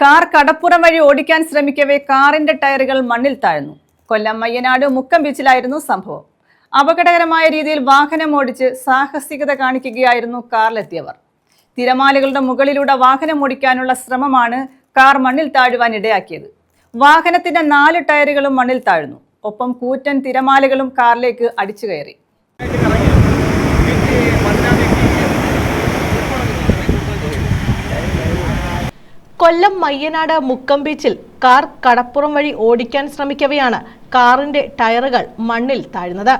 Car കടപ്പുറം വഴി ഓടിക്കാൻ ശ്രമിക്കവേ കാറിന്റെ ടയറുകൾ മണ്ണിൽ താഴ്ന്നു. കൊല്ലം മയ്യനാട് മുക്കം ബീച്ചിലായിരുന്നു സംഭവം. അപകടകരമായ രീതിയിൽ വാഹനം ഓടിച്ച് സാഹസികത കാണിക്കുകയായിരുന്നു കാറിലെത്തിയവർ. തിരമാലകളുടെ മുകളിലൂടെ വാഹനം ഓടിക്കാനുള്ള ശ്രമമാണ് കാർ മണ്ണിൽ താഴുവാൻ ഇടയാക്കിയത്. വാഹനത്തിന്റെ 4 ടയറുകളും മണ്ണിൽ താഴ്ന്നു. ഒപ്പം കൂറ്റൻ തിരമാലകളും കാറിലേക്ക് അടിച്ചു കയറി. കൊല്ലം മയ്യനാട് മുക്കം ബീച്ചിൽ കാർ കടപ്പുറം വഴി ഓടിക്കാൻ ശ്രമിക്കവെയാണ് കാറിന്റെ ടയറുകൾ മണ്ണിൽ താഴ്ന്നത്.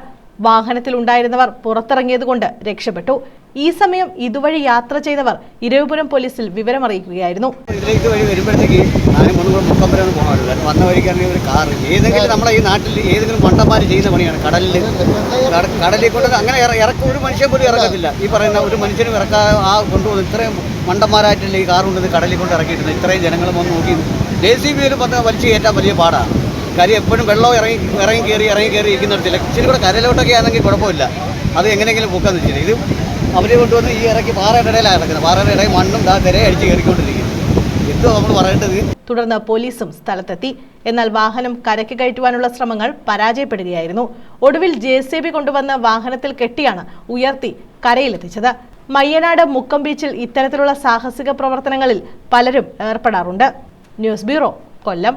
വാഹനത്തിലുണ്ടായിരുന്നവർ പുറത്തിറങ്ങിയതുകൊണ്ട് രക്ഷപ്പെട്ടു. ഈ സമയം ഇതുവഴി യാത്ര ചെയ്തവർ ഇരവിപുരം പോലീസിൽ വിവരമറിയിക്കുകയായിരുന്നു. ഇതിലേക്ക് വഴി വരുമ്പോഴത്തേക്ക് ഞാനും മുക്കം വരെ പോകാറില്ല. വന്ന വഴിക്കാണെങ്കിൽ ഒരു കാർ ഏതെങ്കിലും നമ്മളെ ഈ നാട്ടിൽ ഏതെങ്കിലും മണ്ടന്മാർ ചെയ്യുന്ന പണിയാണ്. കടലിൽ കൊണ്ട് അങ്ങനെ ഒരു മനുഷ്യൻ പോലും ഇറക്കത്തില്ല. ഈ പറയുന്ന ഒരു മനുഷ്യനും കൊണ്ടുപോകുന്നു. ഇത്രയും മണ്ടന്മാരായിട്ടല്ലേ ഈ കാർ കൊണ്ടത് കടലിൽ കൊണ്ട് ഇറക്കിയിട്ടുണ്ട്. ഇത്രയും ജനങ്ങൾ വന്ന് നോക്കി JCB വലിച്ചു കയറ്റാൻ വലിയ പാടാണ്. കാര്യം എപ്പോഴും വെള്ളം ഇറങ്ങി കയറി ഇരിക്കുന്നിടത്തില്ല. ഇച്ചിരി കൂടെ കരയിലോട്ടൊക്കെ ആണെങ്കിൽ കുഴപ്പമില്ല. അത് എങ്ങനെയെങ്കിലും പൊക്കാന്ന് വെച്ചില്ല. ഇത് അവർ കൊണ്ടുവന്ന് ഈ ഇറക്കി പാറയുടെ ഇടയിലാണ് കിടക്കുന്നത്. പാറയുടെ ഇടയിൽ മണ്ണും തിര അടിച്ച് കയറിക്കൊണ്ടിരിക്കുന്നു. എന്തോ നമ്മൾ പറയേണ്ടത്. തുടർന്ന് പോലീസും സ്ഥലത്തെത്തി. എന്നാൽ വാഹനം കരയ്ക്ക് കയറ്റുവാനുള്ള ശ്രമങ്ങൾ പരാജയപ്പെടുകയായിരുന്നു. ഒടുവിൽ JCB കൊണ്ടുവന്ന് വാഹനത്തിൽ കെട്ടിയാണ് ഉയർത്തി കരയിലെത്തിച്ചത്. മയ്യനാട് മുക്കം ബീച്ചിൽ ഇത്തരത്തിലുള്ള സാഹസിക പ്രവർത്തനങ്ങളിൽ പലരും ഏർപ്പെടാറുണ്ട്. ന്യൂസ് ബ്യൂറോ, കൊല്ലം.